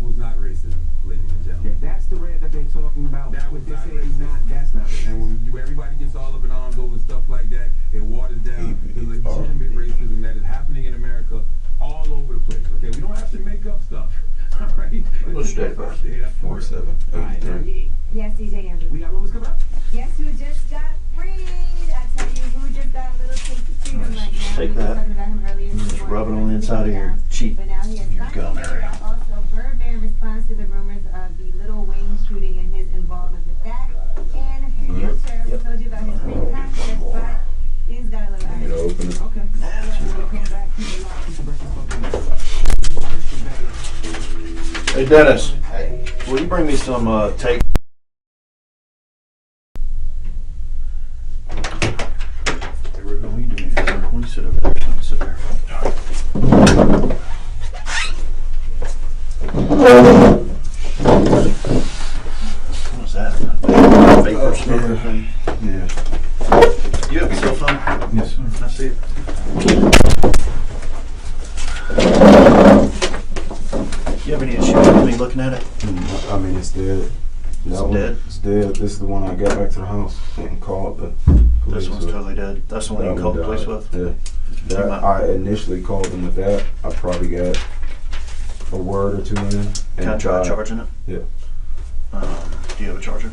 was not racism, ladies and gentlemen. If that's the red that they're talking about, That was what they're not saying, racist. that's not racist. And when everybody gets all up in arms over stuff like that, it waters down the legitimate racism that is happening in America all over the place. Okay, we don't have to make up stuff. All right. What's the date first? 4783. Yes, DJ Amber. We got rumors coming up? Guess who just got freed? I tell you, who just got a little taste of freedom right now. Take We were that. talking about him earlier. Just rub it on the inside of your cheek. But now he has Your gotten gum freed. area. Also, Birdman responds to the rumors of the Lil Wayne shooting and his involvement with that. And Future, we told you about his free contest, but things got a little out of hand. Open it. Okay. We'll come back to the live. Keep the breakfast bucket. Hey Dennis, will you bring me some tape? Hey Ruben, will you do me a favor? Will you sit over there? Sit there. What was that? Vapor smoker thing? Yeah. You have a cell phone? Yes, sir. Can I see it? You have any issue with me looking at it? I mean, it's dead. It's That one, dead? It's dead. This is the one I got back to the house and called the police This one's with. totally dead. That's the one you That called the one police died. with? Yeah. That, mind- I initially called them with that. I probably got a word or two in. Can I try charging it? Yeah. Do you have a charger?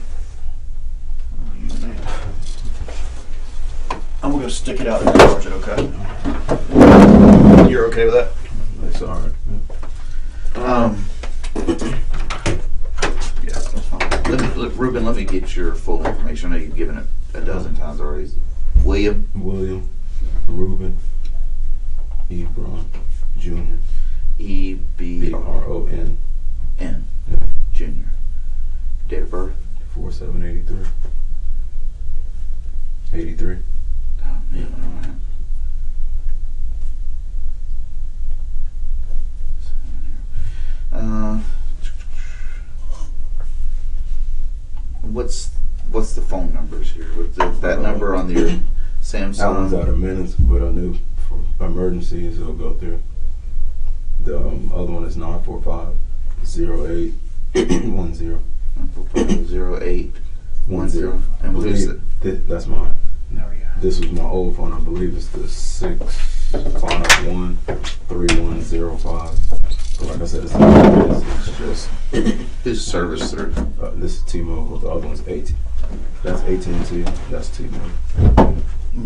Oh, you man. I'm gonna go stick it out and charge it, okay? You're okay with that? It's alright. Yeah, that's fine. Ruben, let me get your full information. I know you've given it a dozen times already. William William Ruben Ebron Jr. Ebron Jr. Jr. Date of birth? 4783. 83. Oh, man, all right. What's the phone numbers here? That number on your That one's Samsung? out of minutes, but I knew for emergencies it'll go through. The other one is 945-0810. 0810. And what is it? That's mine. There we go. This was my old phone. I believe it's the 651-3105. But like I said, it's not. It's just Who's service through? this is T-Mobile. The other one's AT. That's AT&T. That's T-Mobile.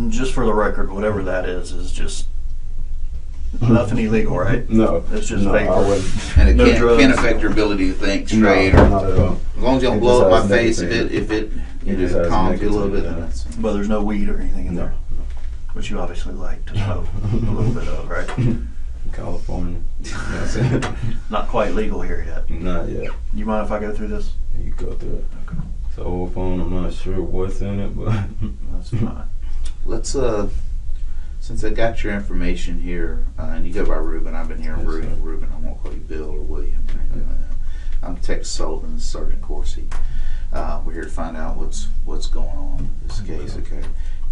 Just for the record, whatever that is just nothing illegal, right? No, It's just no, vapor. I wouldn't. And it No can't drugs. affect your ability to think No, straight, or not at all. as long as you don't It blow just up my has face. nicotine. If it It just has calms you a little nicotine bit, in then it. that's But there's no weed or anything in No. there, which you obviously like to smoke a little bit of, right? California. That's it. Not quite legal here yet. Not yet. You mind if I go through this? You go through it. Okay. It's an old phone. I'm not sure what's in it, but That's fine. Let's since I got your information here, and you go by Ruben. I've been hearing Yes, sir. Ruben. I won't call you Bill or William. Or anything like that. I'm Tex Sullivan, Sergeant Corsi. We're here to find out what's going on with this case, okay,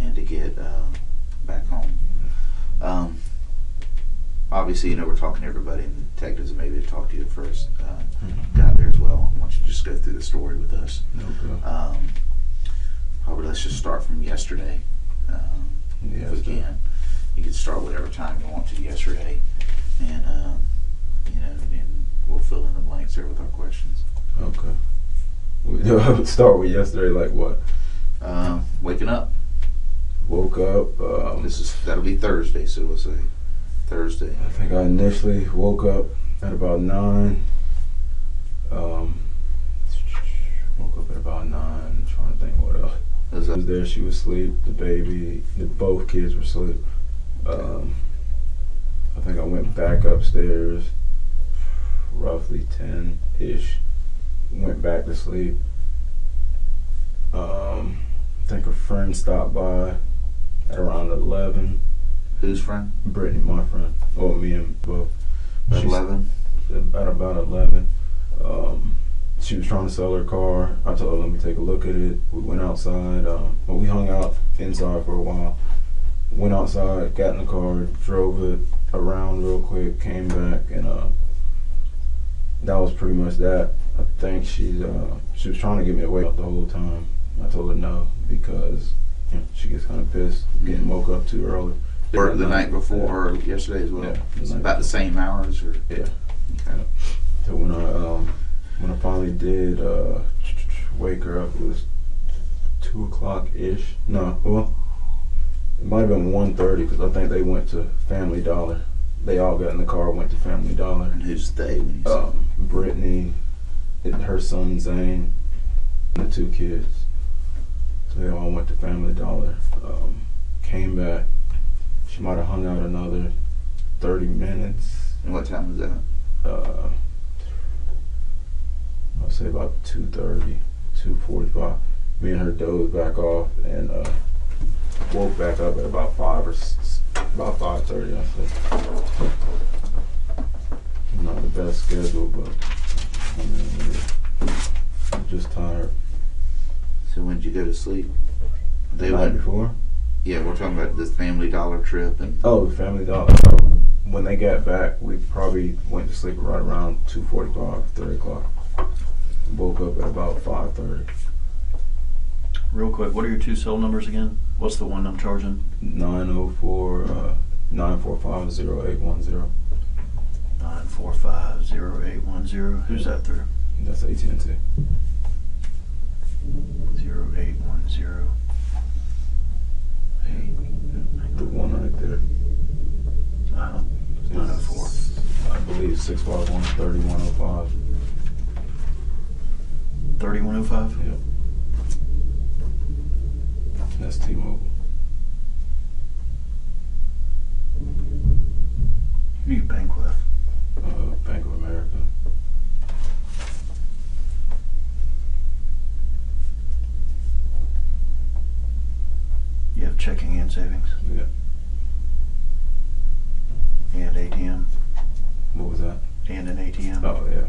and to get back home. Obviously, we're talking to everybody, and the detectives maybe have talked to you first. Got there as well. I want you to just go through the story with us. okay. Probably let's just start from yesterday, if we Yes, can. You can start whatever time you want to yesterday, and and we'll fill in the blanks there with our questions. Okay. We start with yesterday. Like what? Waking up. Woke up. That'll be Thursday, so we'll say Thursday. I think I initially woke up at about 9. Woke up at about 9. I'm trying to think what else. Is She that was there. She was asleep. The baby. Both kids were asleep. I think I went back upstairs. Roughly 10-ish. Went back to sleep. I think a friend stopped by at around 11. whose friend? Brittany, my friend, or me and both. At She's 11. At about 11. She was trying to sell her car. I told her, let me take a look at it. We went outside. Well, we hung out inside for a while. Went outside, got in the car, drove it around real quick, came back, and that was pretty much that. I think she was trying to get me away the whole time. I told her no because she gets kind of pissed getting woke up too early. Or the night before, or yesterday as well. Yeah, It's about the same hours, or Yeah. okay. So when I finally did wake her up, it was 2:00 ish. No, well, it might have been 1:30 because I think they went to Family Dollar. They all got in the car, went to Family Dollar. And who's they when you say? Brittany, her son Zane, and the 2 kids. So they all went to Family Dollar. Came back. She might have hung out another 30 minutes. And what time was that? I'll say about 2:30, 2:45. Me and her dozed back off and woke back up at about 5:30. I think. Not the best schedule, but I mean, I'm just tired. So when did you go to sleep? The night before? Yeah, we're talking about this Family Dollar trip and. Oh, the Family Dollar. When they got back, we probably went to sleep right around 2:45, 3 o'clock. Woke up at about 5:30. Real quick, what are your 2 cell numbers again? What's the one I'm charging? 904-945-0810. 945-0810. Who's that through? That's AT&T. 0810. The one right there. 904. I believe 651-3105. 3105? Yep. That's T-Mobile. Who do you bank with? Bank of America. You have checking and savings? Yeah. And ATM? What was that? And an ATM? Oh, yeah.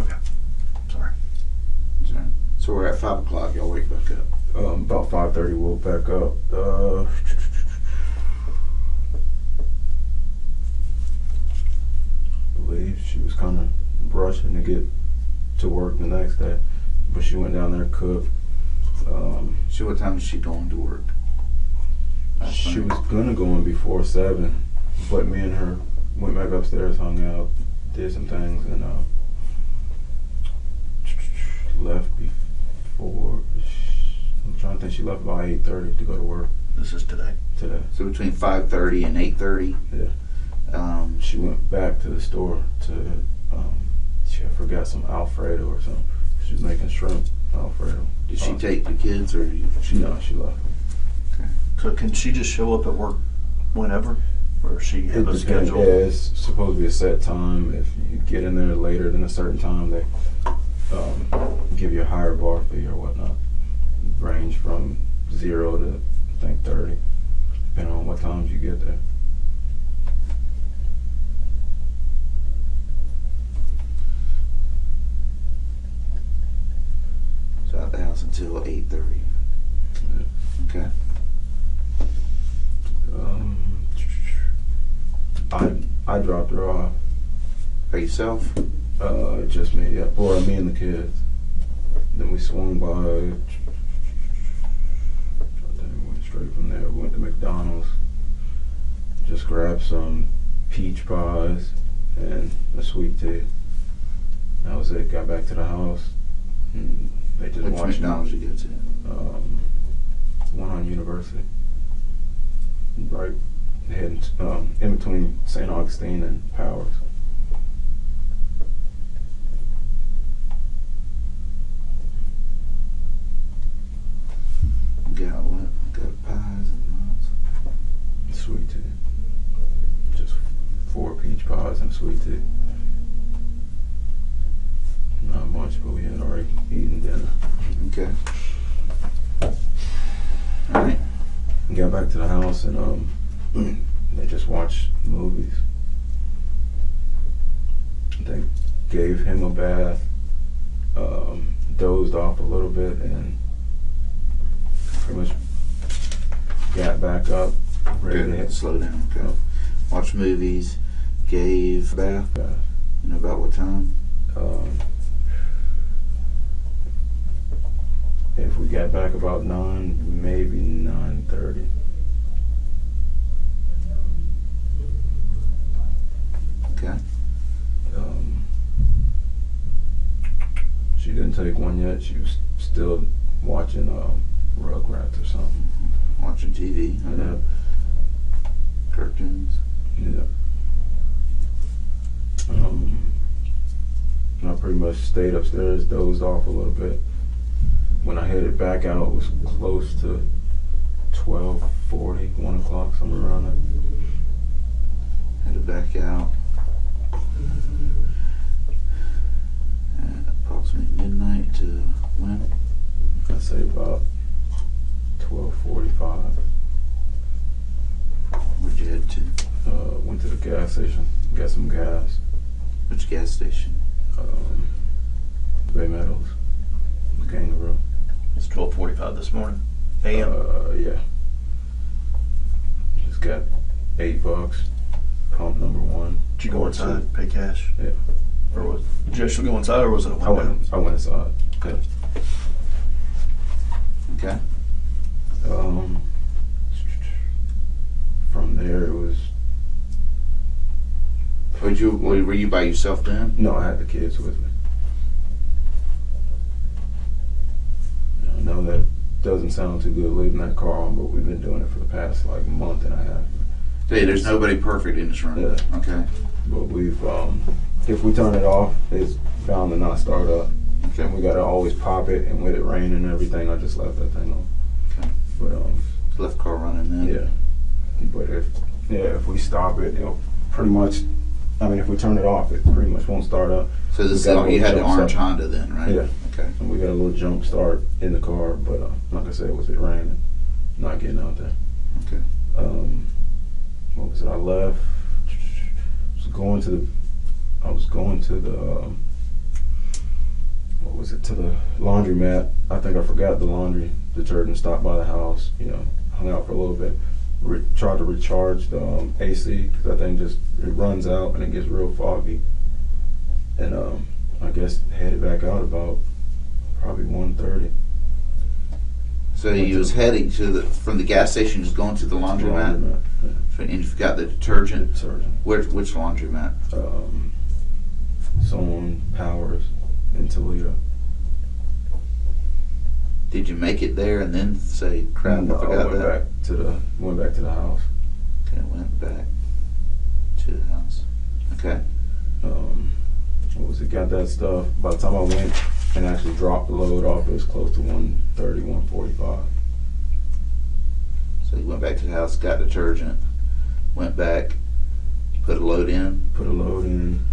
Okay. Sorry. So we're at 5 o'clock. Y'all wake back up. About 5:30, woke back up. I believe she was kind of rushing to get to work the next day, but she went down there, cooked. So what time is she going to work? She was gonna go in before 7, but me and her went back upstairs, hung out, did some things, and left before. I'm trying to think. She left by 8:30 to go to work This is today. today. So between 5:30 and 8:30. Yeah. She went back to the store to. She forgot some Alfredo or something. She was making shrimp Alfredo. Did she take the kids or you? She left. So can she just show up at work whenever? Or does she have a schedule? Yeah, it's supposed to be a set time. If you get in there later than a certain time, they give you a higher bar fee or whatnot. Range from 0 to I think 30, depending on what times you get there. So out the house until 8:30. Yeah. Okay. I dropped her off. By yourself? Just me, yeah. Or me and the kids. Then we swung by. Then we went straight from there. We went to McDonald's. Just grabbed some peach pies and a sweet tea. That was it. Got back to the house. And they just Which watched McDonald's you go to? one on University. Right heading in between St. Augustine and Powers. Got what? Got pies and nuts. Sweet tea. Just 4 peach pies and sweet tea. Not much, but we had already eaten dinner. Okay. All right. Got back to the house and they just watched movies. They gave him a bath, dozed off a little bit, and pretty much got back up, ready to Good. hit. Slow down. Okay. Watch movies. gave bath. You know about what time? If we got back about 9, maybe 9:30. Okay. She didn't take one yet. She was still watching Rugrats or something. Watching TV. Yeah. Cartoons. Yeah. I pretty much stayed upstairs, dozed off a little bit. When I headed back out, it was close to 12:40, 1 o'clock, somewhere around there. Headed back out at approximately midnight to when? I'd say about 12:45. Where'd you head to? Went to the gas station, got some gas. Which gas station? Bay Meadows, the Kangaroo. It's 12:45 this morning. AM. Yeah. Just got $8. Pump number 1. Did you go inside, pay cash? Yeah. Or was did you actually go inside, or was it a window? I went inside. Yeah. Okay. From there it was. Were you by yourself then? No, I had the kids with me. I know that doesn't sound too good leaving that car on, but we've been doing it for the past like month and a half. Hey, there's nobody perfect in this room. Yeah. Okay. But we've, if we turn it off, it's bound to not start up. Okay. And we gotta always pop it, and with it raining and everything, I just left that thing on. Okay. But Left car running then. yeah. But if we stop it, it'll pretty much. I mean, if we turn it off, it pretty much won't start up. So this We got a you had the little orange jump Honda then, right? Yeah. Okay. And we got a little jump start in the car, but like I said, with it raining, not getting out there. Okay. What was it? I left. I was going to the. What was it? To the laundromat. I think I forgot the laundry detergent. Stopped by the house. Hung out for a little bit. Tried to recharge the AC because that thing it runs out and it gets real foggy. And I guess headed back out about probably 1:30. So you was heading from the gas station, just going to the laundromat? Yeah. And you forgot the detergent? Detergent. Which laundromat? Someone Powers in Toledo. Did you make it there and then say, crap, No, I forgot went that? back to the house. Okay, went back to the house. Okay. What was it? Got that stuff. By the time I went and actually dropped the load off, it was close to 1:30, 1:45. So you went back to the house, got detergent, went back, put a load in. Put a load in,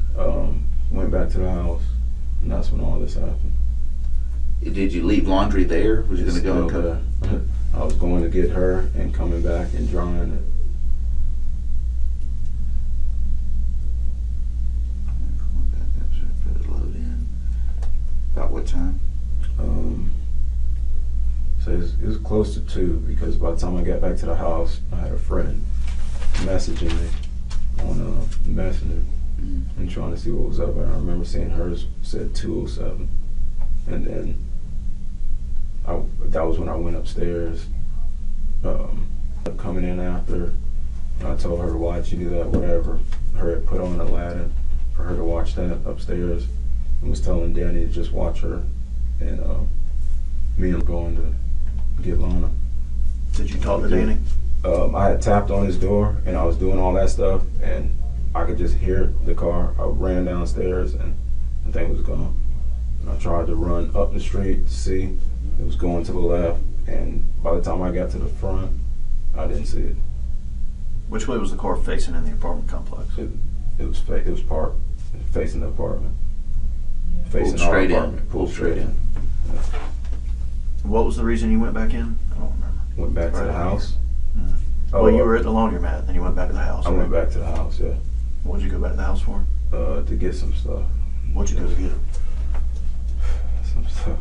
went back to the house, and that's when all this happened. Did you leave laundry there? Was you going to go and Still come? there. I was going to get her and coming back and drying it. Went back up, put a load in. About what time? So it was close to 2 because by the time I got back to the house, I had a friend messaging me on Messenger and trying to see what was up. And I remember seeing hers said 2:07, and then that was when I went upstairs. Coming in after, I told her to watch either that, whatever. Her had put on Aladdin for her to watch that upstairs, and was telling Danny to just watch her, and me and going to get Lonna. Did you talk to Danny? I had tapped on his door and I was doing all that stuff, and I could just hear the car. I ran downstairs and the thing was gone. And I tried to run up the street to see. It was going to the left, and by the time I got to the front, I didn't see it. Which way was the car facing in the apartment complex? It was parked facing the apartment. Facing Pulled our straight in. apartment. Pulled straight in. Yeah. What was the reason you went back in? I don't remember. Went back to the house. Well, you were at the laundromat, then you went back to the house. I went back to the house, yeah. What'd you go back to the house for? To get some stuff. What'd you go to get? Some stuff.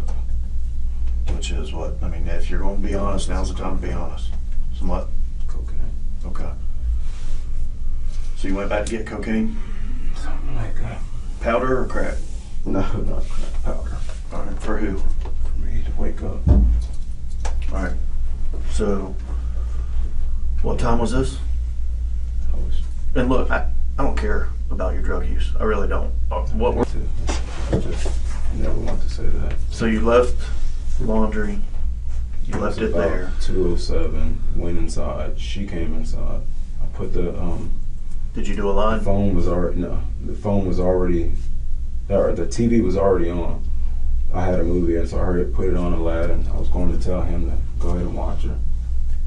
Which is what? I mean, if you're going to be honest, now's the time to be honest. Some what? Cocaine. Okay. So you went back to get cocaine? Something like that. Powder or crack? No, not crack powder. All right, for who? For me to wake up. All right. So, what time was this? I was And look, I don't care about your drug use. I really don't. What were, I just never want to say that. so you left laundry, you left it about there. 2:07, went inside. She came inside. I put the Did you do a line? phone was already the phone was already, or the TV was already on. I had a movie in, so I hurried put it on Aladdin. I was going to tell him to go ahead and watch it.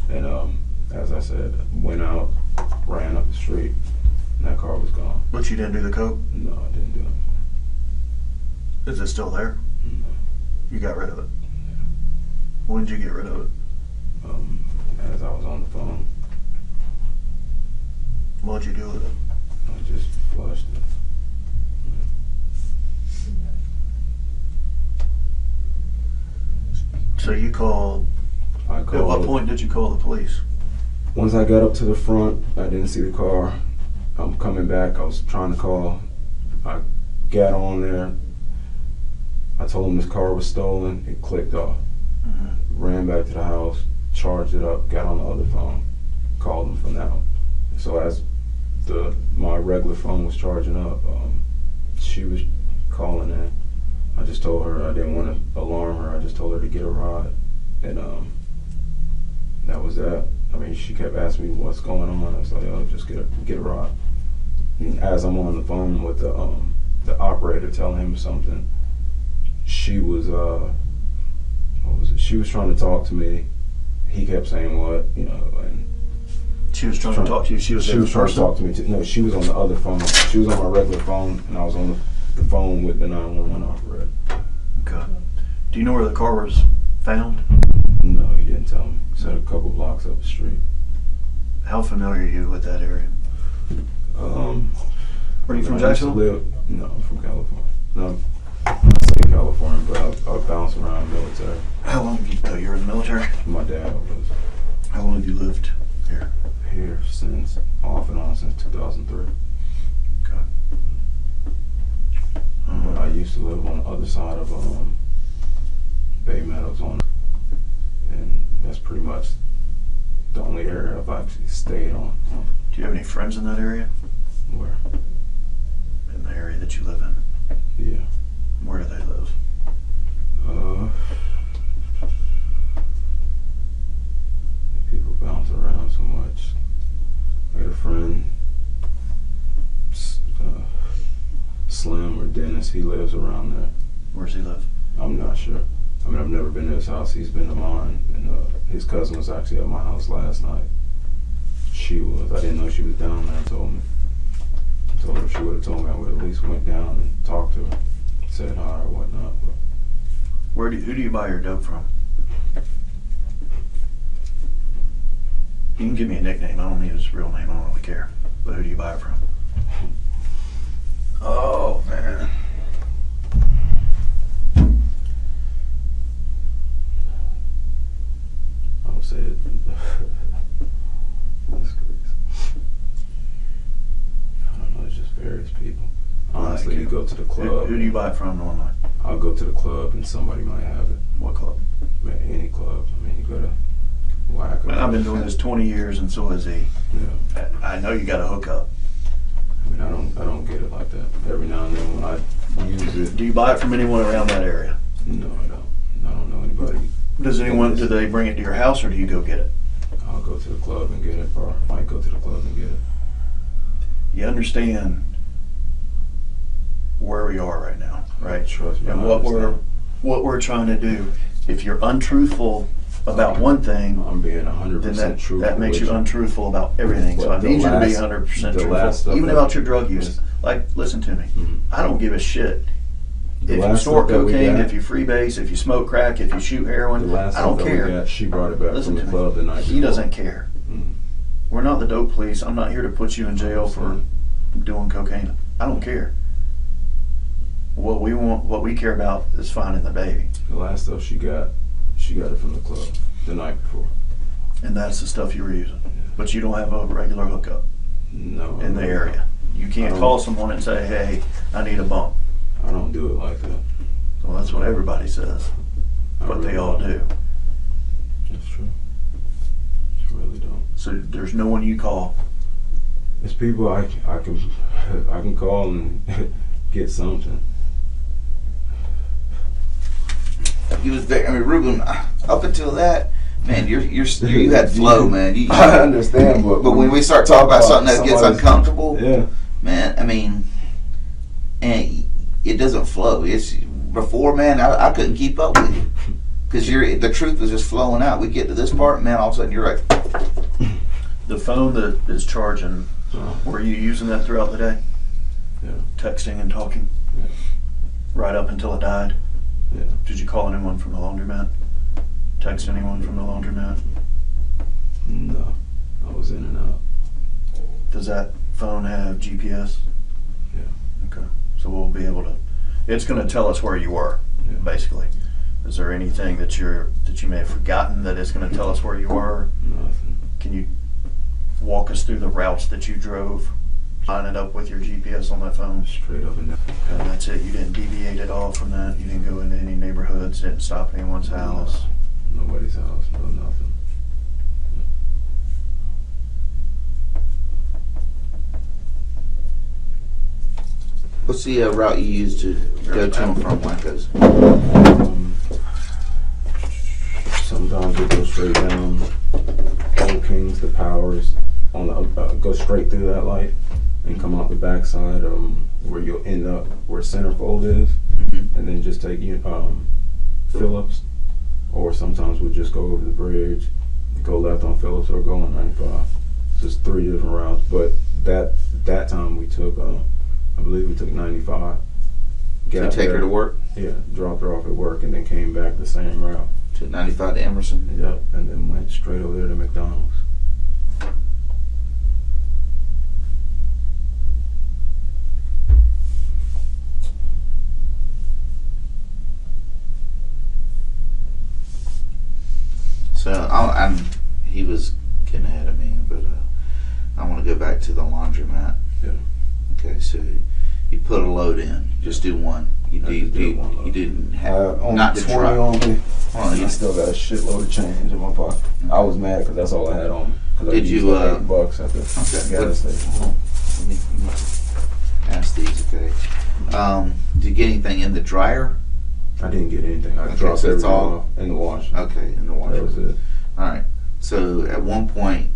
And as I said, went out, ran up the street, and that car was gone. But you didn't do the coke? No, I didn't do anything. Is it still there? No. You got rid of it. When did you get rid of it? As I was on the phone, What'd you do with it? I just flushed it. So you called, I at what called. point did you call the police? Once I got up to the front, I didn't see the car. I'm coming back. I was trying to call. I got on there. I told him this car was stolen. It clicked off. Ran back to the house, charged it up, got on the other phone, called him from that one. So as my regular phone was charging up, she was calling in. I just told her I didn't want to alarm her. I just told her to get a ride, and that was that. I mean, she kept asking me what's going on. I was like, oh, just get a ride. And as I'm on the phone with the operator telling him something, she was what was it? She was trying to talk to me. He kept saying what, and She was trying to talk to you. She was trying to talk to me too. No, she was on the other phone. She was on my regular phone, and I was on the phone with the 911 operator. Okay. Do you know where the car was found? No, he didn't tell me. He said a couple blocks up the street. How familiar are you with that area? Are you from I used to Jacksonville? No, I'm from California. No, I say California, but I bounce around military. How long have you, oh, you're in the military? My dad was How long have you lived here? here since, off and on, since 2003. Okay. But I used to live on the other side of Bay Meadows and that's pretty much the only area I've actually stayed on. Do you have any friends in that area? Where? In the area that you live in? Yeah. Where do they live? People bounce around so much. I got a friend, Slim or Dennis, he lives around there. Where's he live? I'm not sure. I mean, I've never been to his house. He's been to mine. And his cousin was actually at my house last night. She was. I didn't know she was down there. Told me. I told her if she would have told me, I would have at least went down and talked to her, said hi or whatnot. But Who do you buy your dope from? You can give me a nickname. I don't need his real name. I don't really care. But who do you buy it from? oh man, I would say it. That's crazy. I don't know. It's just various people. Honestly, you go to the club. Who do you buy it from normally? I'll go to the club and somebody might have it. What club? Man, any club. I mean, you go to Whack. Man, I've been doing this 20 years, and so has he. Yeah. I know you got to hook up. I mean, I don't get it like that. Every now and then when I use it. Do you buy it from anyone around that area? No, I don't. I don't know anybody. Do they bring it to your house, or do you go get it? I'll go to the club and get it, or I might go to the club and get it. You understand where we are right now, right? Trust me. And I what understand. we're trying to do. If you're untruthful about one thing, I'm being 100% then truthful. that makes you with untruthful about everything. So I But the need you to be last- 100% the last truthful, stuff even that- about your drug use. Like, listen to me. Mhm. I don't give a shit The if you last snort stuff that we cocaine, got- if you freebase, if you smoke crack, if you shoot The heroin. last I don't stuff that we care. got, she brought it back Listen from to the club the me. night He before. doesn't care. Mhm. We're not the dope police. I'm not here to put you in jail for doing cocaine. I don't care. What we care about is finding the baby. The last stuff she got it from the club the night before. And that's the stuff you were using. But you don't have a regular hookup. No. in the area? You can't I call don't. someone and say, hey, I need a bump. I don't do it like that. Well, that's what everybody says, I but they really all don't. do. That's true. I really don't. So there's no one you call. It's people I can call and get something. He was very. I mean, Ruben. Up until that, man, you had flow, man. I understand, but when we start talking about something that gets uncomfortable, yeah, man. I mean, and it doesn't flow. It's before, man. I couldn't keep up with you because the truth was just flowing out. We get to this part, man. All of a sudden, you're like, The phone that is charging, were you using that throughout the day? yeah, Texting and talking? Yeah. Right up until it died? yeah. Did you call anyone from the laundromat? Text anyone from the laundromat? No, I was in and out. Does that phone have GPS? Yeah. Okay. So we'll be able to, it's going to tell us where you were, Yeah. basically. Is there anything that you may have forgotten that it's going to tell us where you were? Nothing. Can you walk us through the routes that you drove? Line it up with your GPS on that phone? Straight up and down. And that's it. You didn't deviate at all from that. You didn't go into any neighborhoods. Didn't stop at anyone's house. Nobody's house. No nothing. what's the route you use to go to and from Wackos? Sometimes we go straight down Old Kings, the Powers, on the go straight through that light and come out the backside where you'll end up where Centerfold is, and then just take Phillips, or sometimes we'll just go over the bridge, go left on Phillips, or go on 95. It's just 3 different routes. But that time we took, I believe we took 95. To take her to work? Yeah, dropped her off at work and then came back the same route. To 95 to Emerson? Yep, and then went straight over there to McDonald's. So he was getting ahead of me, but I want to go back to the laundromat. Yeah. Okay, so you put a load in. Just do one. You didn't have only not the the 20 truck. on me. Well, I still got a shitload of change in my pocket. I was mad because that's all I had on me. 'Cause I Did used you, like $8 at the gas station. Let me ask these, okay. Did you get anything in the dryer? I didn't get anything. I Okay, dropped so it's everything all- off in the wash. Okay, in the That washer. was it. All right. So at one point,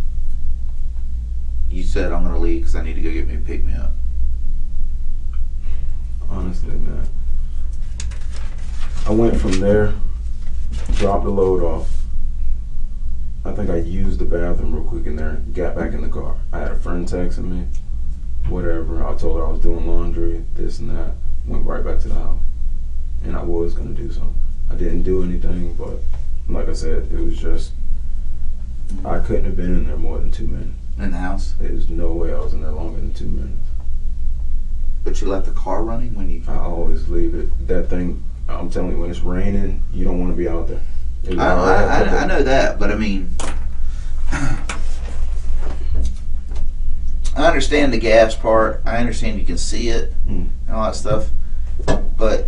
you said, I'm going to leave because I need to go get me a pick-me-up. Honestly, man. I went from there, dropped the load off. I think I used the bathroom real quick in there, got back in the car. I had a friend texting me, whatever. I told her I was doing laundry, this and that. Went right back to the house. And I was going to do something. I didn't do anything, but like I said, it was just, I couldn't have been in there more than 2 minutes. In the house? There's no way I was in there longer than 2 minutes. But you left the car running when you... I always leave it. That thing, I'm telling you, when it's raining, you don't want to be out there. I know that, but I mean... I understand the gas part. I understand you can see it and all that stuff. But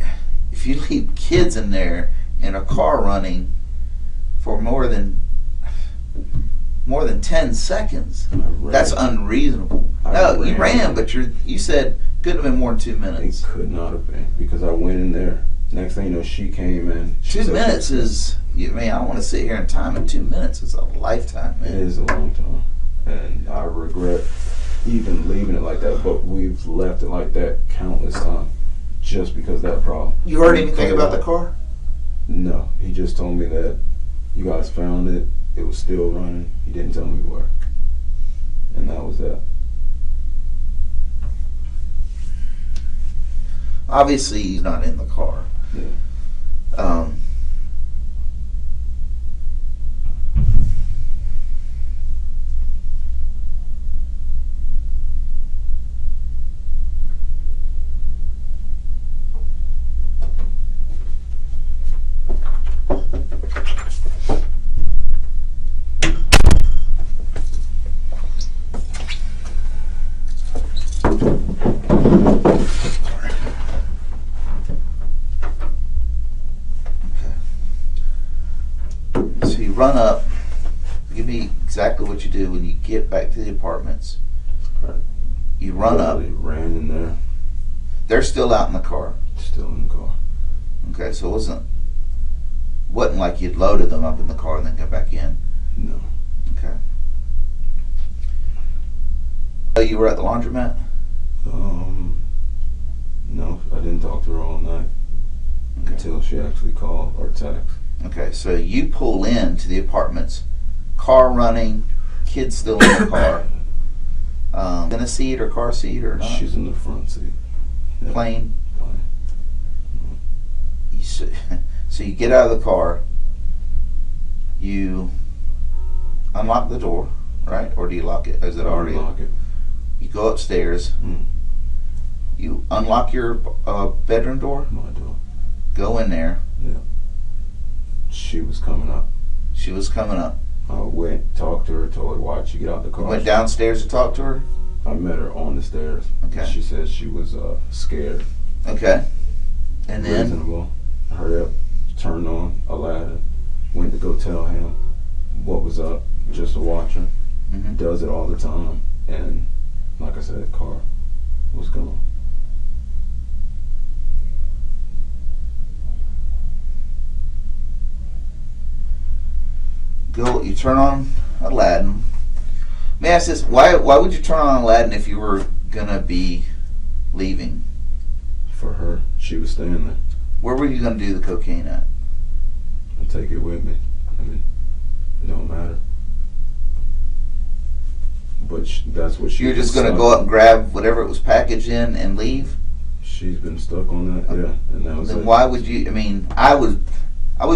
if you leave kids in there and a car running for more than 10 seconds, that's unreasonable. No, you ran, but you said couldn't have been more than 2 minutes. It could not have been, because I went in there. Next thing you know, she came in. 2 minutes is, I don't want to sit here and time in 2 minutes. It's a lifetime, man. It is a long time. And I regret even leaving it like that, but we've left it like that countless times just because of that problem. You heard anything about the car? No. He just told me that you guys found it. It was still running. He didn't tell me where. And that was that. Obviously, he's not in the car. Yeah. what you do when you get back to the apartments. Right. You run up. Literally ran in there. They're still out in the car. Still in the car. Okay, so it wasn't like you'd loaded them up in the car and then got back in. No. Okay. Oh, you were at the laundromat? No, I didn't talk to her all night until she actually called or text. Okay, so you pull in to the apartments, car running, kids still in the car. In a seat or car seat or not? She's in the front seat. Yeah. Plane. Plane. So you get out of the car, you unlock the door, right? Or do you lock it? Is it already? Unlock it. You go upstairs. Mm. You unlock your bedroom door. My door. Go in there. Yeah. She was coming up. She was coming up. I went, talked to her, told her, why'd she get out the car? You went downstairs to talk to her. I met her on the stairs. Okay. She said she was scared. Okay. And then Reasonable. Hurry up. Turned on Aladdin. Went to go tell him what was up, just to watch her. Mhm. Does it all the time. And like I said, the car was gone. you turn on Aladdin. May I ask this? Why would you turn on Aladdin if you were gonna be leaving? For her, she was staying there. Where were you gonna do the cocaine at? I take it with me. I mean, it don't matter. But that's what she. You're just was gonna stuck go up on. and grab whatever it was packaged in and leave? She's been stuck on that, yeah, and that was Then it. why would you? I mean, I would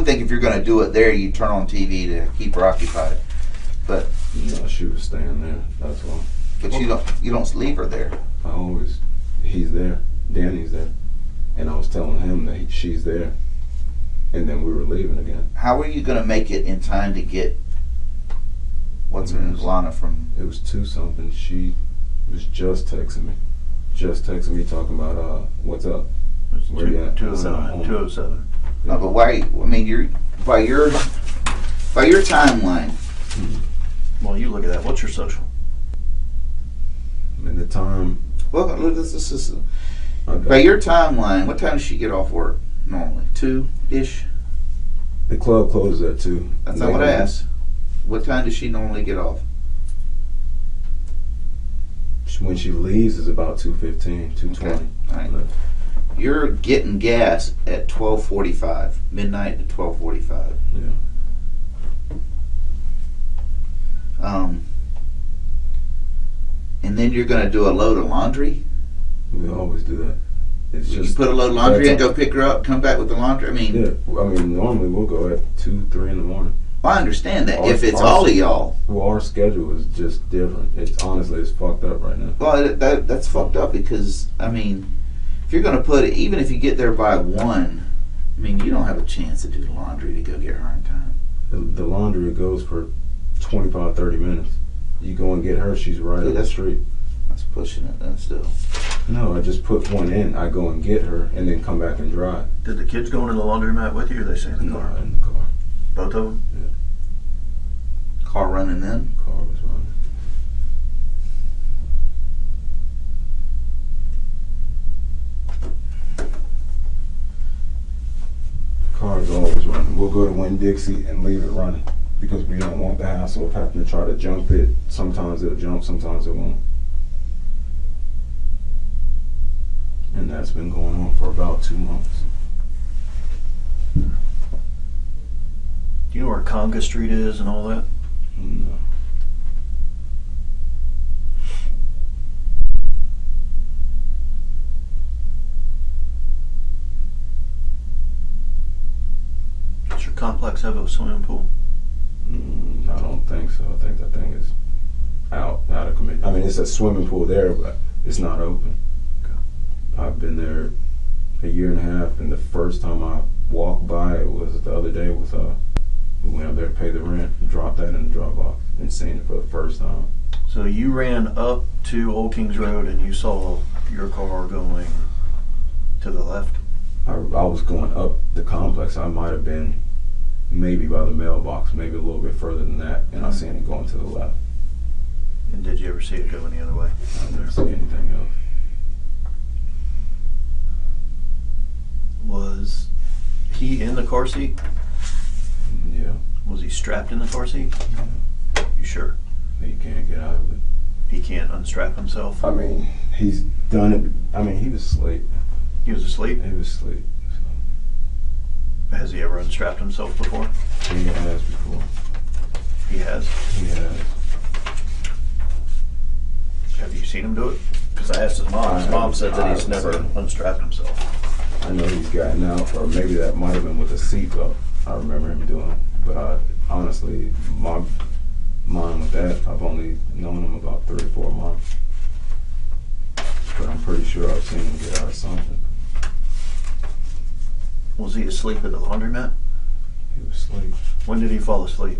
think if you're gonna do it there, you turn on TV to keep her occupied. But No, she was staying there. That's why. you don't leave her there. He's there. Danny's there, and I was telling him that she's there, and then we were leaving again. How are you gonna make it in time to get what's her name, Lonna from? It was 2-something. She was just texting me talking about what's up. Where you at? 207. 207. No, but why? I mean, you're by your timeline. Well, you look at that. What's your social? And the time. Well, this is I got- by your timeline. What time does she get off work normally? 2-ish. The club closes at 2. That's not what I asked. What time does she normally get off? When she leaves is about 2:15, 2:20. Okay. All right. You're getting gas at 12:45, midnight to 12:45. Yeah. And then you're going to do a load of laundry. We always do that. It's You just put a load of laundry that's and go pick her up, come back with the laundry. I mean, yeah. I mean, normally we'll go at 2, 3 in the morning. I understand that. Our- If it's our- all of y'all, Well, our schedule is just different. It's honestly, it's fucked up right now. well, that's fucked up because, I mean, if you're going to put it, even if you get there by 1, I mean, you don't have a chance to do the laundry to go get her in time. The laundry goes for 25, 30 minutes. You go and get her, she's right Yeah, up the that's- street. That's pushing it then still. No, I just put one in. I go and get her and then come back and drive. Did the kids go into the laundromat with you, or they stay in the No, car? in the car. Both of them? Car running then? Car was running. Car's always running. We'll go to Winn-Dixie and leave it running because we don't want the hassle of having to try to jump it. Sometimes it'll jump, sometimes it won't. And that's been going on for about 2 months. Do you know where Conga Street is and all that? No. Does your complex have a swimming pool? I don't think so. I think that thing is out of commission. I mean, it's a swimming pool there, but it's not open. I've been there a year and a half, and the first time I walked by it was the other day with we went up there to pay the rent, dropped that in the drop box, and seen it for the first time. So you ran up to Old Kings Road and you saw your car going to the left? I was going up the complex. I might have been maybe by the mailbox, maybe a little bit further than that, and I seen it going to the left. And did you ever see it go any other way? I never see anything else. Was he in the car seat? Yeah. Was he strapped in the car seat? You sure? He can't get out of it. He can't unstrap himself? I mean, he's done it. I mean, he was asleep. He was asleep? He was asleep. So. Has he ever unstrapped himself before? He has before. He has? He has. Have you seen him do it? Because I asked his mom. His mom said that he's never unstrapped himself. I know he's gotten out, or maybe that might have been with a seatbelt. I remember him doing it. But honestly, my mind with that, I've only known him about 3 or 4 months. But I'm pretty sure I've seen him get out of something. Was he asleep at the laundromat? He was asleep. When did he fall asleep?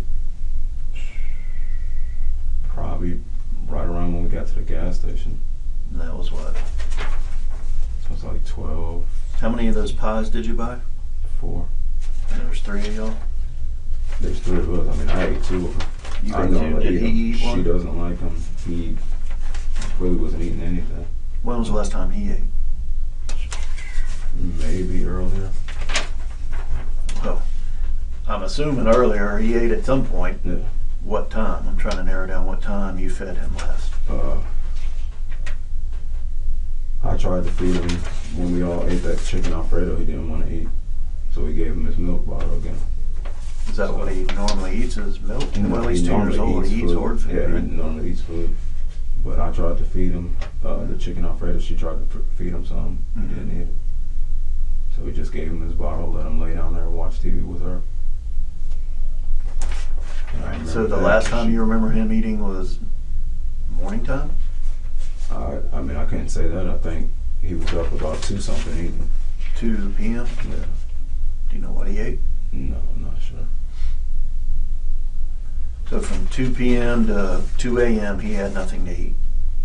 Probably right around when we got to the gas station. And that was what? It was like 12, How many of those pies did you buy? 4. And there was 3 of y'all? There's 3 of us. I mean, I ate 2 of them. You I ate know 2. I Did ate he 'em. eat one? She doesn't like them. He really wasn't eating anything. When was the last time he ate? Maybe earlier. Well, I'm assuming earlier he ate at some point. Yeah. What time? I'm trying to narrow down what time you fed him last. I tried to feed him when we all ate that chicken Alfredo. He didn't want to eat, so we gave him his milk bottle again. Is that what he normally eats, is milk? Well, he's 2 years old. He eats food. hard food. Yeah, right? he normally eats food. But I tried to feed him the chicken Alfredo. She tried to feed him some. He didn't eat it. So we just gave him his bottle, let him lay down there and watch TV with her. And I So remember the that. last time you remember him eating was morning time? I mean, I can't say that. I think he was up about 2 something eating. 2 p.m.? Yeah. Do you know what he ate? No, I'm not sure. So from 2 p.m. to 2 a.m. he had nothing to eat.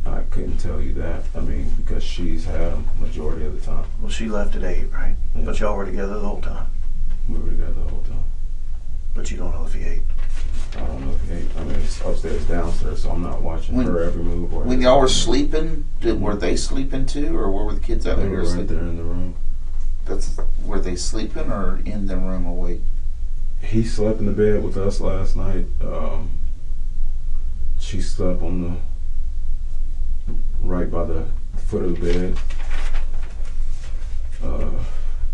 I couldn't tell you that. I mean, because she's had him majority of the time. Well, she left at 8, right? Yeah. But y'all were together the whole time. We were together the whole time. But you don't know if he ate. I don't know if he ate. I mean, it's upstairs, downstairs, so I'm not watching her every move. Or When y'all were sleeping, were they sleeping too, or were the kids out they there were right sleeping? there in the room. Were they sleeping or in the room awake? He slept in the bed with us last night. She slept on the right by the foot of the bed.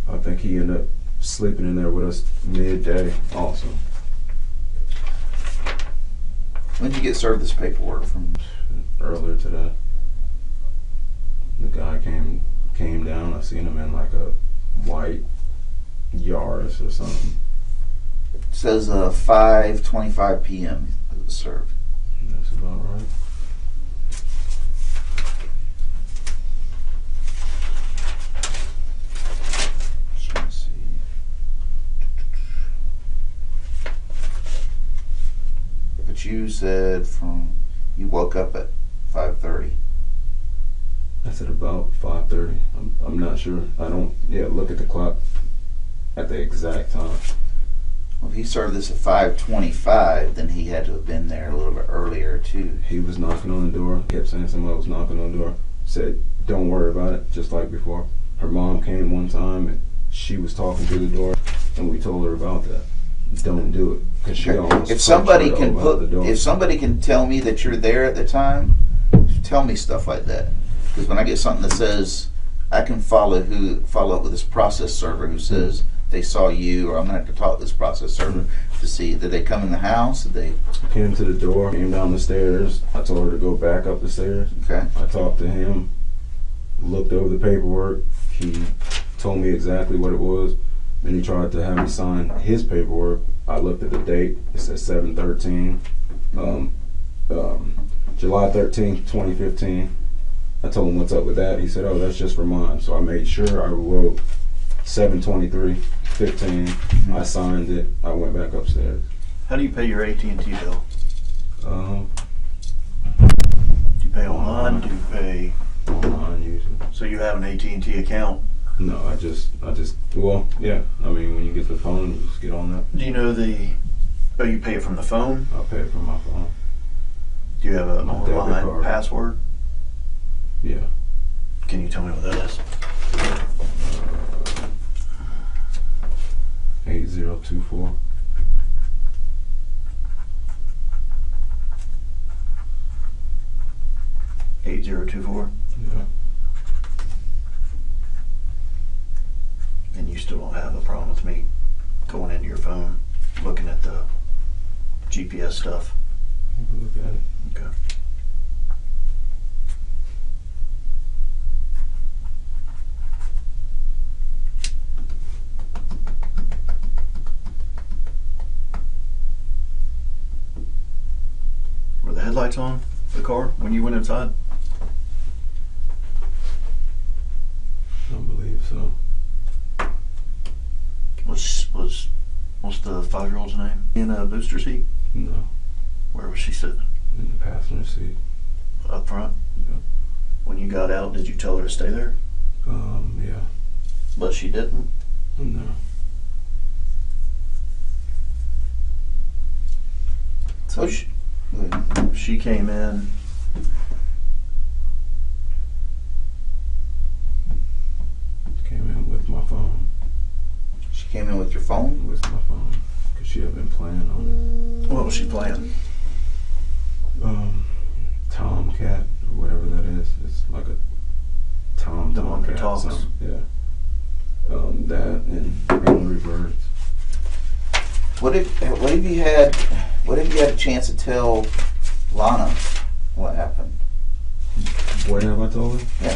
I think he ended up sleeping in there with us midday also. When did you get served this paperwork from? Earlier today. The guy came down. I seen him in like a white Yaris or something. It says 5:25 p.m. it was served. That's about right. Trying to see. But you said you woke up at 5:30. I said about 5:30. I'm not sure. I don't look at the clock at the exact time. Well, if he started this at 5:25, then he had to have been there a little bit earlier too. He was knocking on the door. Kept saying somebody was knocking on the door. Said, "Don't worry about it," just like before. Her mom came one time and she was talking through the door, and we told her about that. Don't do it, because she almost. If somebody punched her can out the door. if somebody can tell me that you're there at the time, tell me stuff like that. Because when I get something that says, I can follow up with this process server who says they saw you, or I'm gonna have to talk to this process server to see, did they come in the house? Did they? Came to the door, came down the stairs. I told her to go back up the stairs. Okay. I talked to him, looked over the paperwork. He told me exactly what it was. Then he tried to have me sign his paperwork. I looked at the date. It said 7/13, July 13th, 2015. I told him what's up with that. He said, "Oh, that's just for mine." So I made sure I wrote 7/23/15. I signed it. I went back upstairs. How do you pay your AT&T bill? Um, Do you pay online? Do you pay? Online usually. So you have an AT&T account? No, I just, well, yeah. I mean, when you get the phone, you just get on that. Do you know you pay it from the phone? I'll pay it from my phone. Do you have a My debit online card. password? Yeah. Can you tell me what that is? 8024. $8024. Yeah. And you still don't have a problem with me going into your phone, looking at the GPS stuff? We'll look at it. Okay. Were the headlights on the car when you went inside? I don't believe so. What's the 5-year-old's name? In a booster seat? No. Where was she sitting? In the passenger seat. Up front? Yeah. When you got out, did you tell her to stay there? Yeah. But she didn't? No. So she came in. Came in with my phone. She came in with your phone? With my phone. Because she had been playing on What was she playing? it. Tomcat, or whatever that is. It's like a The one that Tomcat. talks. Something. Yeah. That and Angry Birds. What have you had a chance to tell Lonna what happened? What have I told her? Yeah.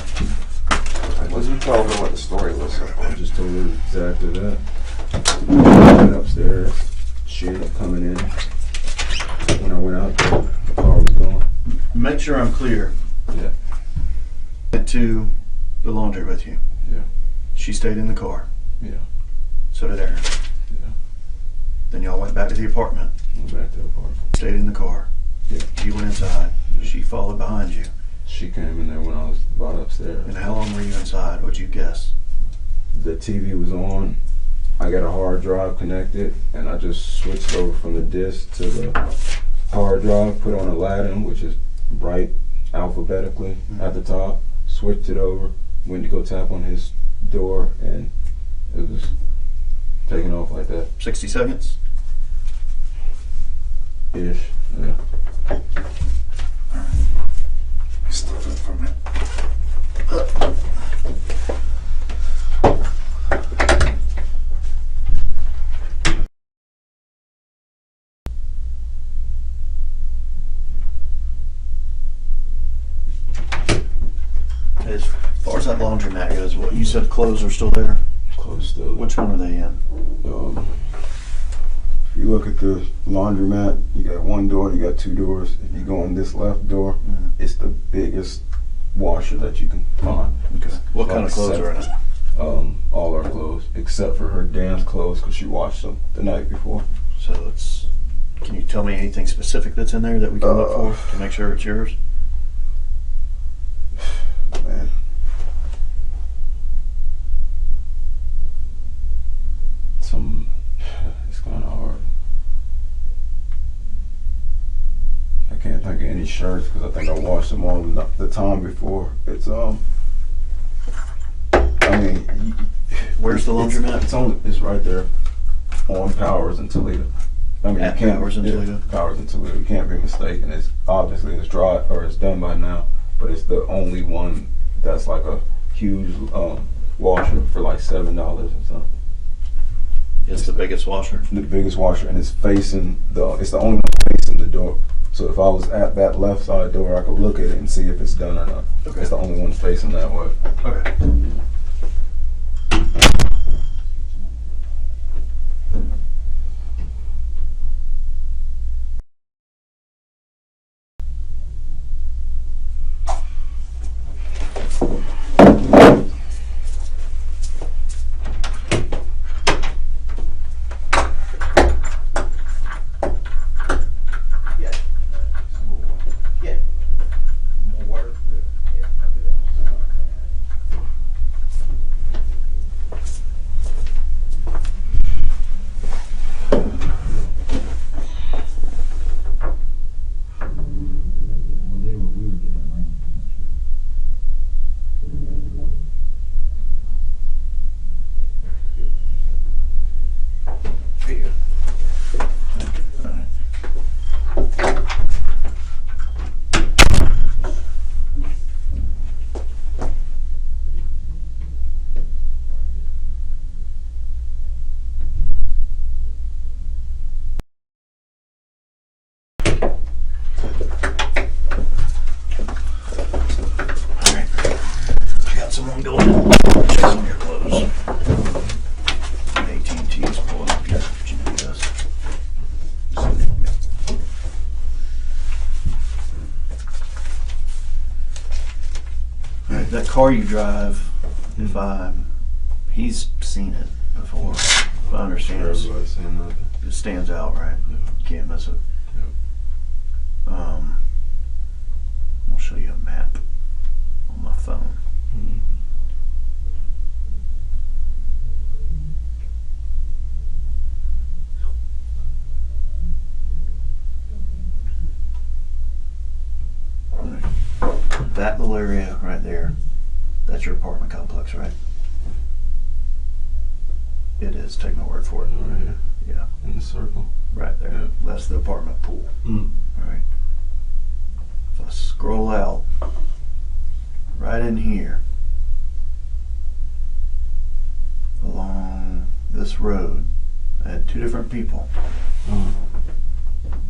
What did you tell her what the story was so far? I just told her exactly that. I went upstairs, shit coming in. When I went out there, the car was going. Make sure I'm clear. Yeah. Went to the laundry with you. Yeah. She stayed in the car. Yeah. So did Aaron. Yeah. Then y'all went back to the apartment. Went back to the apartment. Stayed in the car. Yeah. You went inside. She followed behind you. She came in there when I was about upstairs. And how long were you inside? What'd you guess? The TV was on. I got a hard drive connected, and I just switched over from the disc to the hard drive, put on Aladdin, which is bright alphabetically at the top, switched it over, went to go tap on his door, and it was taking off like that. 60 seconds? Ish. Yeah. Step up for a minute. As far as that laundromat goes, what you said clothes are still there? Close still. Which one are they in? If you look at the laundromat, you got one door, you got two doors. If you go in this left door, it's the biggest washer that you can find. Okay. What kind of clothes are in it? All our clothes, except for her dance clothes, because she washed them the night before. So it's. Can you tell me anything specific that's in there that we can look for to make sure it's yours? Man. It's kind of hard. I can't think of any shirts because I think I washed them all the time before. It's I mean, Where's the laundromat? It's right there on Powers in Toledo. I mean, At you can't, Powers in Toledo? Powers in Toledo. You can't be mistaken. It's obviously it's dry or it's done by now, but it's the only one that's like a huge washer for like $7 or something. It's the biggest washer. The biggest washer, and it's facing it's the only one facing the door. So if I was at that left side door, I could look at it and see if it's done or not. Okay. It's the only one facing that way. Okay. car you drive, he's seen it before. I understand Everybody's saying nothing. it stands out, right? Yeah. You can't miss it. Yep. I'll show you a map on my phone. Mhm. That little area right there, that's your apartment complex, right? It is. Take my word for it. Right here. Yeah, In the circle. right there. Yeah. That's the apartment pool. Mm. All right. If I scroll out, right in here, along this road, I had two different people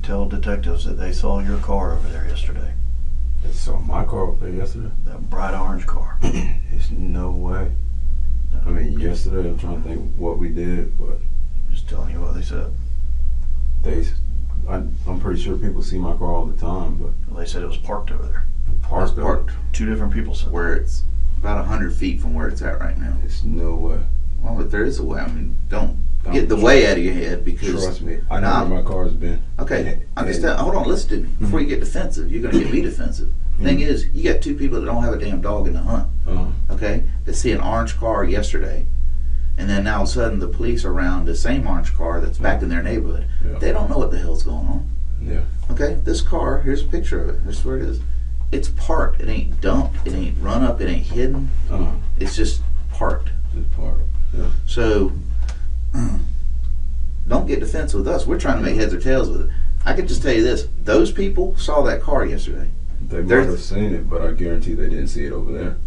tell detectives that they saw your car over there yesterday. They saw my car up there yesterday. That bright orange car. There's no way. I mean, yesterday I'm trying to think what we did, but Just telling you what they said. I'm pretty sure people see my car all the time, but Well, they said it was parked over there. It's parked Two different people said where it's about 100 feet from where it's at right now. it's no way. Well, if there is a way, I mean, don't Don't get the way out of your head because. Trust me, I know Nah. where my car's been. Okay, understand. Hold on, listen to me. Before you get defensive, you're gonna get me defensive. Thing is, you got two people that don't have a damn dog in the hunt. Okay, that see an orange car yesterday, and then now all of a sudden the police are around the same orange car that's back in their neighborhood. Yeah. They don't know what the hell's going on. Yeah. Okay, this car, here's a picture of it. Here's where it is. It's parked. It ain't dumped. It ain't run up. It ain't hidden. It's just parked. Just parked. Yeah. So don't get defensive with us. We're trying to make heads or tails with it. I could just tell you this: those people saw that car yesterday. They might There's- have seen it, but I guarantee they didn't see it over there.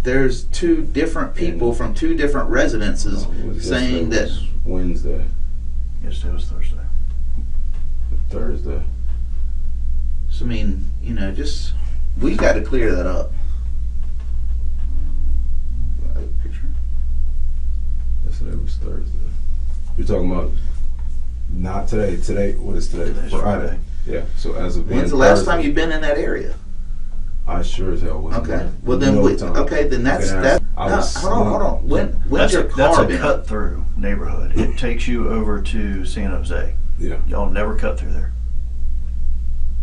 There's two different people from two different residences It was saying yesterday, that. was Wednesday, Yesterday was Thursday. Thursday. So I mean, you know, just we got to clear that up. Picture. Yesterday was Thursday. You're talking about not today. Today, what is today? Today's Friday. Yeah. So as of When's the being last Thursday, time you've been in that area? I sure as hell wasn't. Okay. there. Well then, No we, time. okay, then that's Then that. I No, was hold on. When's That's your that's car a been? cut through neighborhood. It takes you over to San Jose. Yeah. Y'all never cut through there.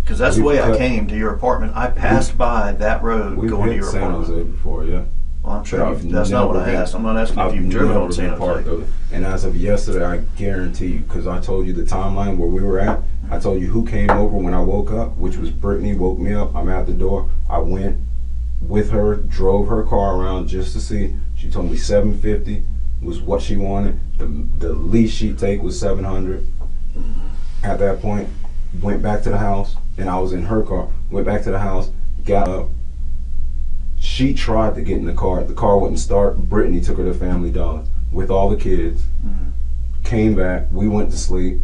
Because that's the We've way I cut- came to your apartment. I passed by that road We've going to hit your San apartment. Jose before, yeah. Well, I'm sure I've that's not what never I been- asked. I'm not asking if I've you've driven never on San been parked Jose. over. And as of yesterday, I guarantee you, because I told you the timeline where we were at. I told you who came over when I woke up, which was Brittany. Woke me up. I'm at the door. I went with her, drove her car around just to see. She told me $750 was what she wanted. The least she'd take was $700. At that point, went back to the house, and I was in her car. Went back to the house, got up. She tried to get in the car. The car wouldn't start. Brittany took her to Family Dollar with all the kids. Came back. We went to sleep.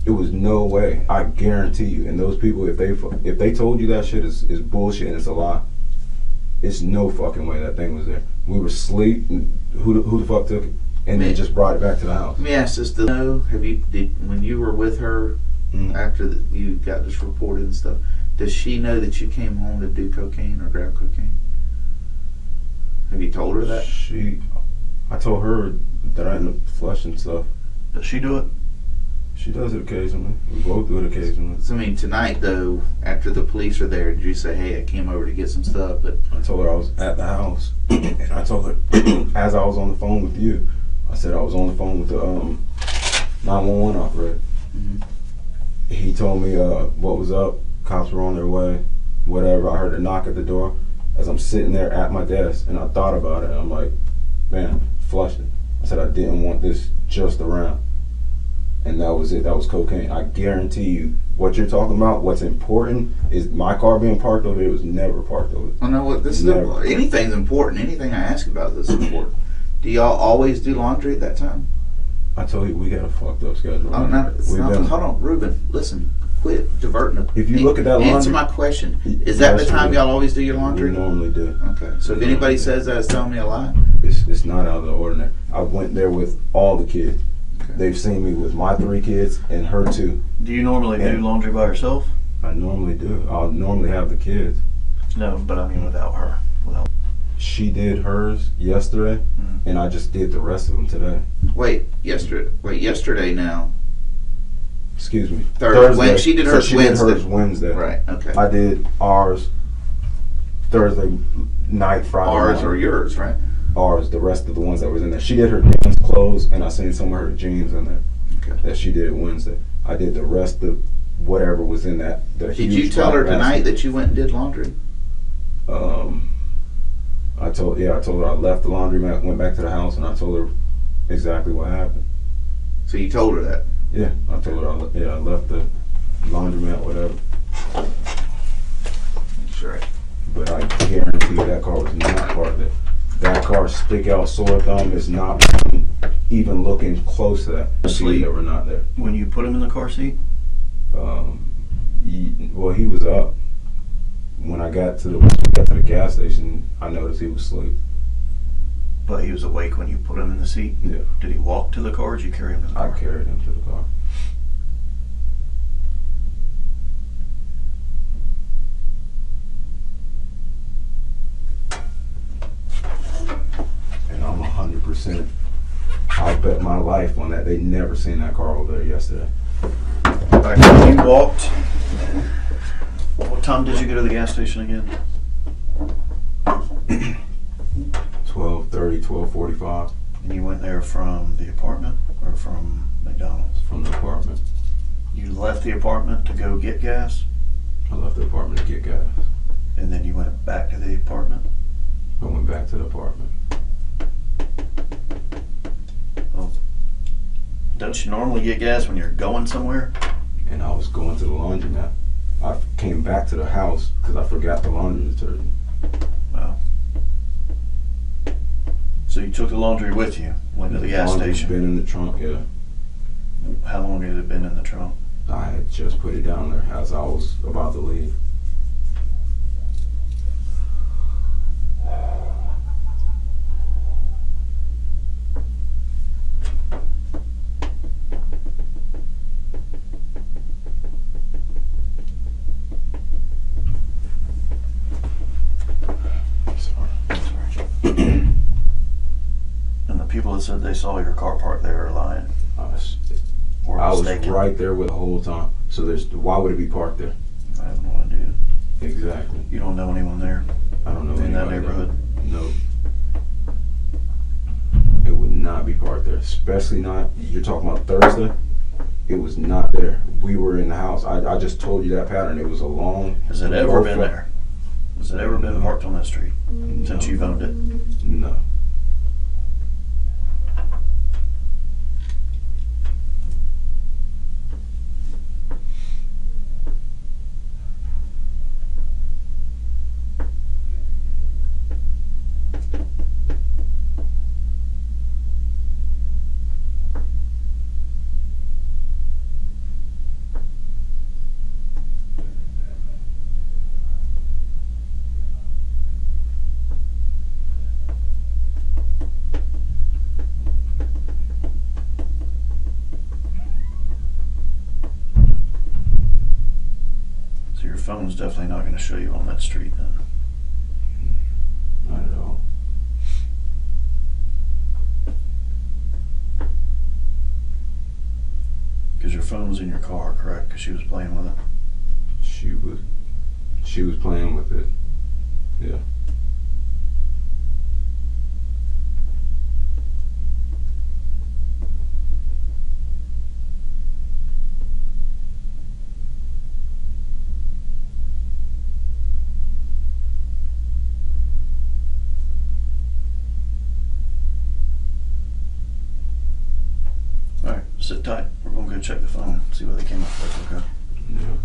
It was no way. I guarantee you. And those people, if they told you that shit is bullshit and it's a lie, it's no fucking way that thing was there. We were asleep. Who the fuck took it? And then just brought it back to the house. Let me ask this: when you were with her after you got this reported and stuff? Does she know that you came home to do cocaine or grab cocaine? Have you told her that? I told her that I ended up flushing stuff. Does she do it? She does it occasionally. We both do it occasionally. So, I mean, tonight though, after the police are there, did you say, "Hey, I came over to get some stuff"? But I told her I was at the house, and I told her as I was on the phone with you, I said I was on the phone with the 911 operator. He told me what was up. Cops were on their way. Whatever. I heard a knock at the door as I'm sitting there at my desk, and I thought about it. And I'm like, man, flushed it. I said I didn't want this just around. And that was it. That was cocaine. I guarantee you, what you're talking about, what's important is my car being parked over here was never parked over there. I know what this Never. is. Anything's important. Anything I ask about this is important. Do y'all always do laundry at that time? I told you we got a fucked up schedule. Oh, no, it's We've not, been- hold on, Ruben. Listen, quit diverting. If you look at that answer laundry- my question. Is that the Yes, time we- y'all always do your We laundry? normally do. Okay. So if anybody says that, it's telling me a lie. It's not out of the ordinary. I went there with all the kids. Okay. They've seen me with my 3 kids and her 2. Do you normally do Yeah. laundry by yourself? I normally do. I'll normally have the kids. No, but I mean without her. Well, She did hers yesterday, and I just did the rest of them today. Wait, yesterday now. Excuse me. Thursday. She did hers Wednesday. Did hers Wednesday. Right, okay. I did ours Thursday night, Friday Ours night. or yours, right? Ours, the rest of the ones that was in there. She did her dance clothes, and I seen some of her jeans in there Okay. that she did Wednesday. I did the rest of whatever was in that. Did you tell her tonight that you went and did laundry? I told her I left the laundromat, went back to the house, and I told her exactly what happened. So you told her that? Yeah, I told her I left the laundromat, whatever. Sure. But I guarantee you that car was not part of it. That car, stick out sore thumb, is not even looking close to that. Asleep. They were not there. when you put him in the car seat, He was up. When I got to the gas station, I noticed he was asleep. but he was awake when you put him in the seat. Yeah. Did he walk to the car or did you carry him to the I car? carried him to the car. And I'm 100%. I'll bet my life on that. They never seen that car over there yesterday. Alright, when you walked, what time did you go to the gas station again? 12:30, 12:45 And you went there from the apartment or from McDonald's? from the apartment. You left the apartment to go get gas, I left the apartment to get gas. and then you went back to the apartment? I went back to the apartment. Don't you normally get gas when you're going somewhere? And I was going to the laundromat. I came back to the house because I forgot the laundry detergent. Wow. So you took the laundry with you, went to the gas Laundry's station. been in the trunk, yeah. How long had it been in the trunk? I had just put it down there as I was about to leave. And the people that said they saw your car parked there are lying or I was mistaken. right there with the whole time. So why would it be parked there? I have no idea. Exactly. You don't know anyone there I don't know in that anybody neighborhood? there. Nope. It would not be parked there. Especially not, you're talking about Thursday? It was not there. We were in the house. I just told you that pattern. It was a long... Has it ever been there? Has it ever been parked on that street since you've owned it? No. So your phone's definitely not going to show you on that street then. Not at all. Because your phone was in your car, correct? Because she was playing with it. She was playing with it. Yeah. All right, sit tight. We're going to go check the phone, see what they came up with, okay? Yeah.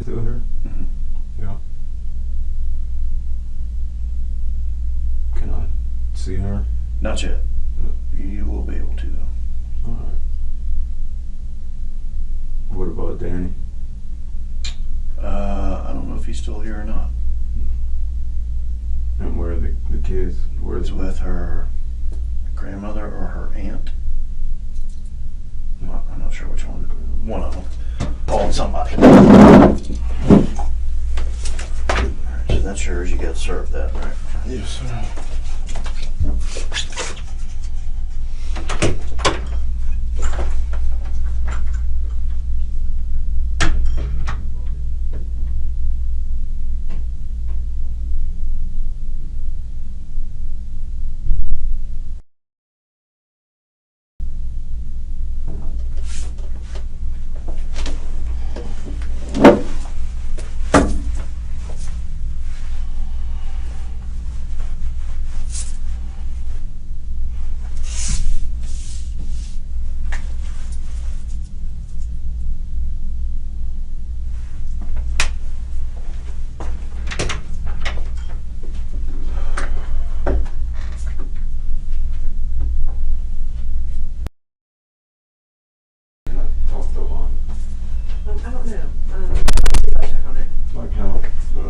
Still here? Mhm. Yeah. Can I see her? Not yet. You will be able to, though. All right. What about Danny? I don't know if he's still here or not. And where are the kids? Where's He's with her grandmother or her aunt. Well, I'm not sure which one. One of them. Called somebody. Alright, so that's yours. You got served that, right? Yes, sir. I don't know. I'll check on it. Like how,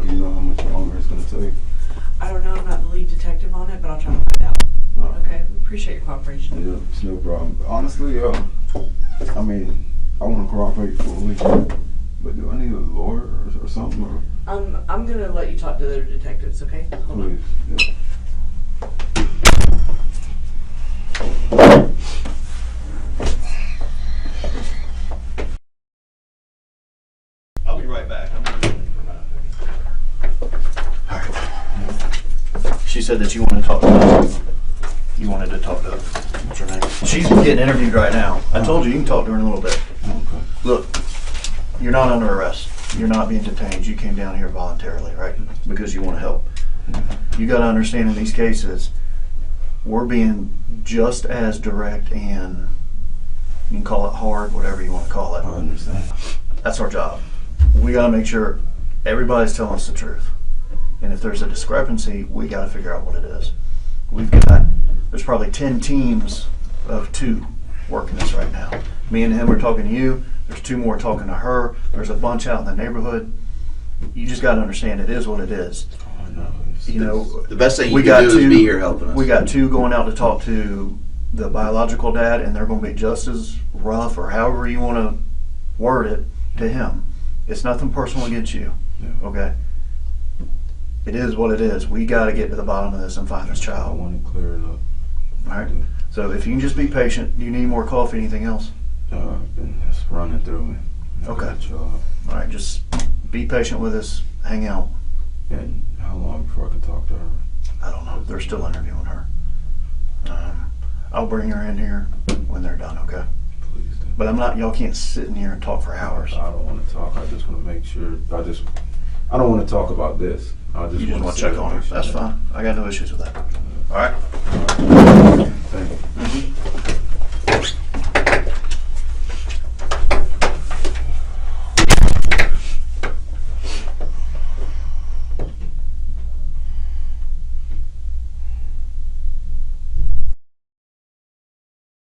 you know how much longer it's gonna take? I don't know. I'm not the lead detective on it, but I'll try to find out. Okay. Appreciate your cooperation. Yeah, it's no problem. Honestly, I mean, I want to cooperate fully, but do I need a lawyer or something? Or I'm gonna let you talk to the other detectives. Okay. Hold on. please, yeah. I'll be right back. She said that you wanted to talk to us. You wanted to talk to what's her name? She's getting interviewed right now. I told you can talk to her in a little bit. Okay. Look, you're not under arrest. You're not being detained. You came down here voluntarily, right? Because you want to help. You got to understand in these cases, we're being just as direct and you can call it hard, whatever you want to call it. I understand. That's our job. We got to make sure everybody's telling us the truth. And if there's a discrepancy, we got to figure out what it is. There's probably 10 teams of 2 working this right now. Me and him are talking to you. There's 2 more talking to her. There's a bunch out in the neighborhood. You just got to understand it is what it is. Oh, no. You know, The best thing you we can got do is 2 be here helping us. We got 2 going out to talk to the biological dad, and they're going to be just as rough or however you want to word it to him. It's nothing personal against you. Yeah. Okay? It is what it is. We got to get to the bottom of this and find this I child. want to clear it up. All right? So if you can just be patient. Do you need more coffee, anything else? I've been just running through me. Okay. Chill out. All right, just be patient with us. Hang out. And how long before I can talk to her? I don't know. They're still interviewing her. I'll bring her in here when they're done, okay? Please do. But y'all can't sit in here and talk for hours. I don't want to talk. I just want to make sure. I don't want to talk about this. You just want to check on her. That's fine. I got no issues with that. All right? Thank you.